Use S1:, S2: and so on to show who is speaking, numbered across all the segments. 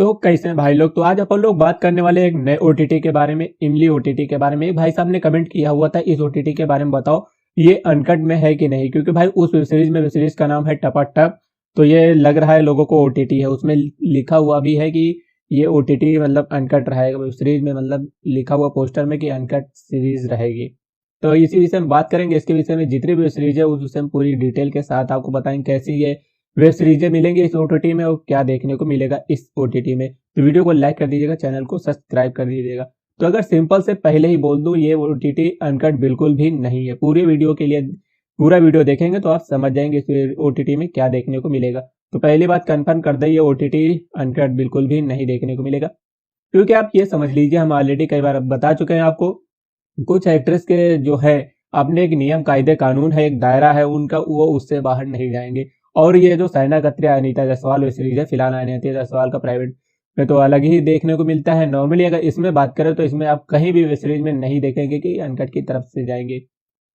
S1: तो कैसे हैं भाई लोग। तो आज अपन लोग बात करने वाले एक नए ओटीटी के बारे में, इमली ओटीटी के बारे में। एक भाई साहब ने कमेंट किया हुआ था इस ओटीटी के बारे में बताओ ये अनकट में है कि नहीं, क्योंकि भाई उस वेब सीरीज का नाम है टपाटप। तो ये लग रहा है लोगों को ओटीटी है, उसमें लिखा हुआ भी है कि ये ओटीटी मतलब अनकट रहेगा। वेब सीरीज में मतलब लिखा हुआ पोस्टर में कि अनकट सीरीज रहेगी। तो इसी विषय में बात करेंगे, इसके विषय में जितनी भी वेब सीरीज है उस विषय में पूरी डिटेल के साथ आपको बताएंगे कैसी ये वेब सीरीजें मिलेंगी इस ओटीटी में और क्या देखने को मिलेगा इस ओटीटी में। तो वीडियो को लाइक कर दीजिएगा, चैनल को सब्सक्राइब कर दीजिएगा। तो अगर सिंपल से पहले ही बोल दूं, ये ओटीटी अनकट बिल्कुल भी नहीं है। पूरी वीडियो के लिए पूरा वीडियो देखेंगे तो आप समझ जाएंगे इस ओटीटी में क्या देखने को मिलेगा। तो पहली बात कंफर्म कर दें, ये ओटीटी अनकट बिल्कुल भी नहीं देखने को मिलेगा। क्योंकि आप ये समझ लीजिए, हम ऑलरेडी कई बार बता चुके हैं आपको, कुछ एक्ट्रेस के जो है अपने एक नियम कायदे कानून है, एक दायरा है उनका, वो उससे बाहर नहीं जाएंगे। और ये जो साइना कत्रिया अनीता जायसवाल वेब सीरीज है, फिलहाल अनीता जायसवाल का प्राइवेट में तो अलग ही देखने को मिलता है। नॉर्मली अगर इसमें बात करें तो इसमें आप कहीं भी वेब सीरीज में नहीं देखेंगे कि अनकट की तरफ से जाएंगे।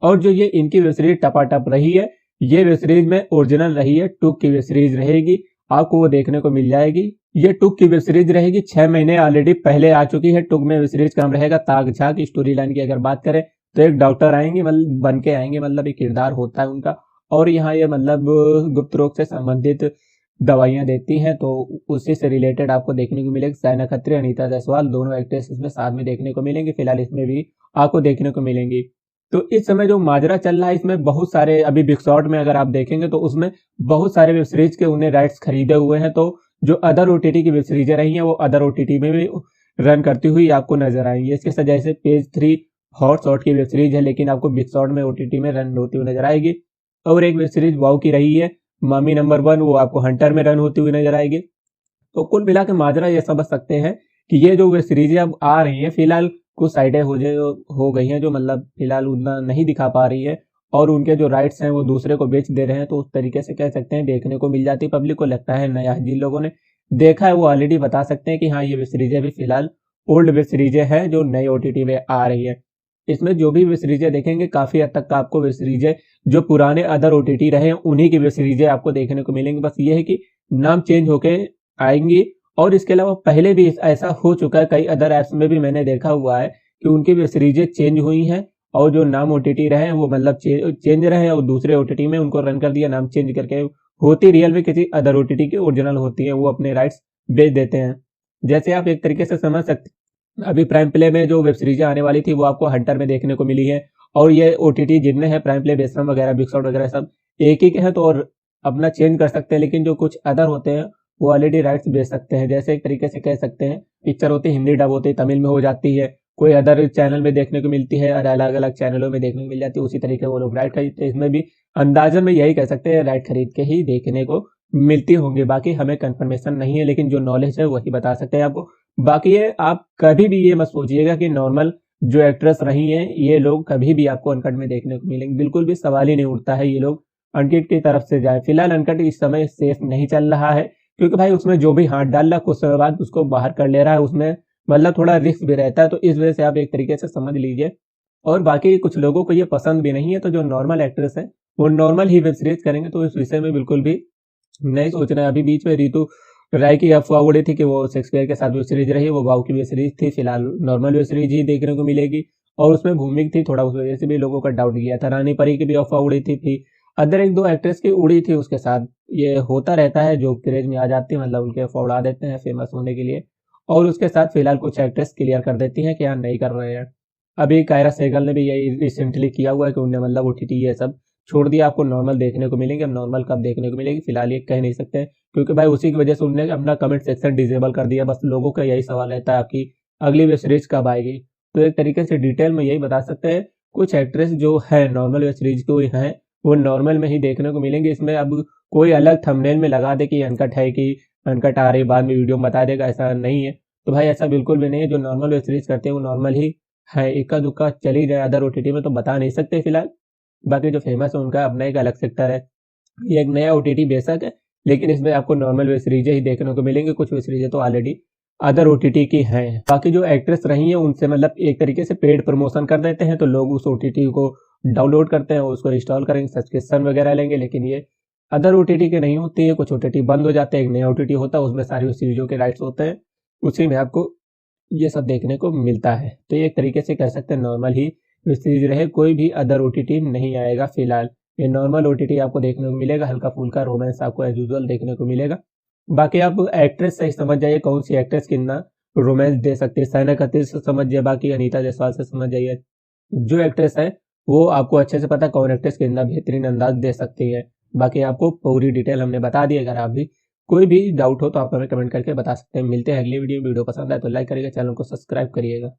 S1: और जो ये इनकी वेब सीरीज टपाटप रही है, ये वेब सीरीज में ओरिजिनल रही है, टुक की वेब सीरीज रहेगी, आपको वो देखने को मिल जाएगी। ये टुक की वेब सीरीज रहेगी, 6 महीने ऑलरेडी पहले आ चुकी है। टुक में वेब सीरीज का नाम रहेगा ताक झाक। स्टोरी लाइन की अगर बात करें तो एक डॉक्टर आएंगे, मतलब बन के आएंगे, मतलब एक किरदार होता है उनका। और यहाँ ये मतलब गुप्त रोग से संबंधित दवाइयां देती हैं, तो उसी से रिलेटेड आपको देखने को मिलेगी। साइना खत्री, अनीता जायसवाल दोनों एक्ट्रेस इसमें साथ में देखने को मिलेंगे, फिलहाल इसमें भी आपको देखने को मिलेंगी। तो इस समय जो माजरा चल रहा है इसमें बहुत सारे, अभी बिग शॉट में अगर आप देखेंगे तो उसमें बहुत सारे वेब सीरीज के उन्हें राइट्स खरीदे हुए हैं। तो जो अदर ओटीटी की वेब सीरीजें रही हैं वो अदर ओटीटी में भी रन करती हुई आपको नजर आएंगी। इसके साथ जैसे पेज 3 हॉट शॉट की वेब सीरीज है, लेकिन आपको बिग शॉट में ओटीटी में रन होती हुई नजर आएगी। और एक वेब सीरीज वाव की रही है मम्मी नंबर 1, वो आपको हंटर में रन होती हुई नजर आएगी। तो कुल मिला के माजरा ये समझ सकते हैं कि ये जो वेब सीरीजें अब आ रही है, फिलहाल कुछ साइडें हो गई हैं जो मतलब फिलहाल उतना नहीं दिखा पा रही है, और उनके जो राइट्स हैं वो दूसरे को बेच दे रहे हैं। तो उस तरीके से कह सकते हैं देखने को मिल जाती, पब्लिक को लगता है नया। जिन लोगों ने देखा है वो ऑलरेडी बता सकते हैं कि हाँ, ये वेब सीरीजें भी फिलहाल ओल्ड वेब सीरीजें हैं जो नई ओटीटी में आ रही है। इसमें जो भी वेब सीरीजें देखेंगे काफी हद तक आपको वेब सीरीजें जो पुराने अदर ओटीटी रहे हैं उन्हीं की वेब सीरीजें आपको देखने को मिलेंगी। बस ये है कि नाम चेंज होके आएंगी। और इसके अलावा पहले भी ऐसा हो चुका है, कई अदर ऐप्स में भी मैंने देखा हुआ है कि उनकी वेब सीरीजें चेंज हुई हैं और जो नाम ओटीटी रहे वो मतलब चेंज रहे और दूसरे ओटीटी में उनको रन कर दिया नाम चेंज करके। होती रियल में किसी अदर ओटीटी की ओरिजिनल होती है, वो अपने राइट्स बेच देते हैं। जैसे आप एक तरीके से समझ सकते, अभी प्राइम प्ले में जो वेब सीरीजें आने वाली थी वो आपको हंटर में देखने को मिली है। और ये ओटीटी जितने हैं, प्राइम प्ले, बेसरम वगैरह, बिग शॉट वगैरह, सब एक ही के हैं, तो और अपना चेंज कर सकते हैं। लेकिन जो कुछ अदर होते हैं वो ऑलरेडी राइट्स बेच सकते हैं। जैसे एक तरीके से कह सकते हैं पिक्चर होती है, हिंदी डब होती है, तमिल में हो जाती है, कोई अदर चैनल में देखने को मिलती है और अलग अलग चैनलों में देखने को मिल जाती है, उसी तरीके वो लोग राइट खरीदते हैं। इसमें भी अंदाजन में यही कह सकते हैं राइट खरीद के ही देखने को मिलती होंगी। बाकी हमें कंफर्मेशन नहीं है, लेकिन जो नॉलेज है वही बता सकते हैं आपको। बाकी ये आप कभी भी ये मत सोचिएगा कि नॉर्मल जो एक्ट्रेस रही हैं ये लोग कभी भी आपको अनकट में देखने को मिलेंगे, बिल्कुल भी सवाल ही नहीं उठता है ये लोग अनकट की तरफ से जाए। फिलहाल अनकट इस समय सेफ नहीं चल रहा है, क्योंकि भाई उसमें जो भी हाथ डाल रहा है कुछ समय बाद उसको बाहर कर ले रहा है, उसमें मतलब थोड़ा रिस्क भी रहता है। तो इस वजह से आप एक तरीके से समझ लीजिए। और बाकी कुछ लोगों को ये पसंद भी नहीं है, तो जो नॉर्मल एक्ट्रेस है वो नॉर्मल ही वेब सीरीज करेंगे, तो इस विषय में बिल्कुल भी नहीं सोचना है। अभी बीच में रितु राय की अफवाह उड़ी थी कि वो शेक्सपियर के साथ वेब सीरीज रही, वो वाव की वेब सीरीज थी। फिलहाल नॉर्मल वेब सीरीज ही देखने को मिलेगी और उसमें भूमिक थी, थोड़ा उस वजह से भी लोगों का डाउट गया था। रानी परी की भी अफवाह उड़ी थी, फिर अदर 1-2 एक्ट्रेस की उड़ी थी उसके साथ। ये होता रहता है, जो क्रेज में आ जाती है मतलब उनके अफवाह उड़ा देते हैं फेमस होने के लिए। और उसके साथ फिलहाल कुछ एक्ट्रेस क्लियर कर देती हैं कि हाँ नहीं कर रहे हैं। अभी कायरा सहगल ने भी यही रिसेंटली किया हुआ है कि उन्हें मतलब ओटीटी ये सब छोड़ दिया, आपको नॉर्मल देखने को मिलेंगे। अब नॉर्मल कब देखने को मिलेगी फिलहाल ये कह नहीं सकते, क्योंकि भाई उसी की वजह से उन्होंने अपना कमेंट सेक्शन डिसेबल कर दिया। बस लोगों का यही सवाल रहता है आपकी अगली वेब सीरीज कब आएगी। तो एक तरीके से डिटेल में यही बता सकते हैं, कुछ एक्ट्रेस जो है नॉर्मल वेब सीरीज को हैं वो नॉर्मल में ही देखने को मिलेंगे। इसमें अब कोई अलग थंबनेल में लगा दे कि अनकट है कि अनकट आ रही, बाद में वीडियो में बता देगा, ऐसा नहीं है। तो भाई ऐसा बिल्कुल भी नहीं है, जो नॉर्मल वेब सीरीज करते हैं वो नॉर्मल ही है। इक्का दुक्का चली जाए अदर ओटीटी में तो बता नहीं सकते फिलहाल। बाकी जो फेमस है उनका अपना एक अलग सेक्टर है। ये एक नया ओटीटी बेशक है, लेकिन इसमें आपको नॉर्मल वेब सीरीजें ही देखने को मिलेंगे। कुछ वेब सीरीजें तो ऑलरेडी अदर ओटीटी की हैं। बाकी जो एक्ट्रेस रही हैं उनसे मतलब एक तरीके से पेड प्रमोशन कर देते हैं, तो लोग उस ओटीटी को डाउनलोड करते हैं, उसको इंस्टॉल करेंगे, सब्सक्रिप्शन वगैरह लेंगे। लेकिन ये अदर ओटीटी के नहीं होते हैं, कुछ ओटीटी बंद हो जाते हैं, एक नया ओटीटी होता है, उसमें सारी वेब सीरीजों के राइट्स होते हैं, उसी में आपको ये सब देखने को मिलता है। तो ये एक तरीके से कह सकते हैं नॉर्मल ही वेब सीरीज रहे, कोई भी अदर ओटीटी नहीं आएगा फिलहाल। ये नॉर्मल ओटीटी आपको देखने को मिलेगा, हल्का फुल्का रोमांस आपको एज यूजुअल देखने को मिलेगा। बाकी आप एक्ट्रेस से समझ जाइए कौन सी एक्ट्रेस कितना रोमांस दे सकती है। सैना कतीर से समझ जाइए, बाकी अनीता जायसवाल से समझ जाइए। जो एक्ट्रेस है वो आपको अच्छे से पता कौन एक्ट्रेस कितना बेहतरीन अंदाज दे सकती है। बाकी आपको पूरी डिटेल हमने बता दी। अगर आप भी कोई भी डाउट हो तो आप हमें कमेंट करके बता सकते हैं। मिलते हैं अगली वीडियो पसंद आए तो लाइक करिएगा, चैनल को सब्सक्राइब करिएगा।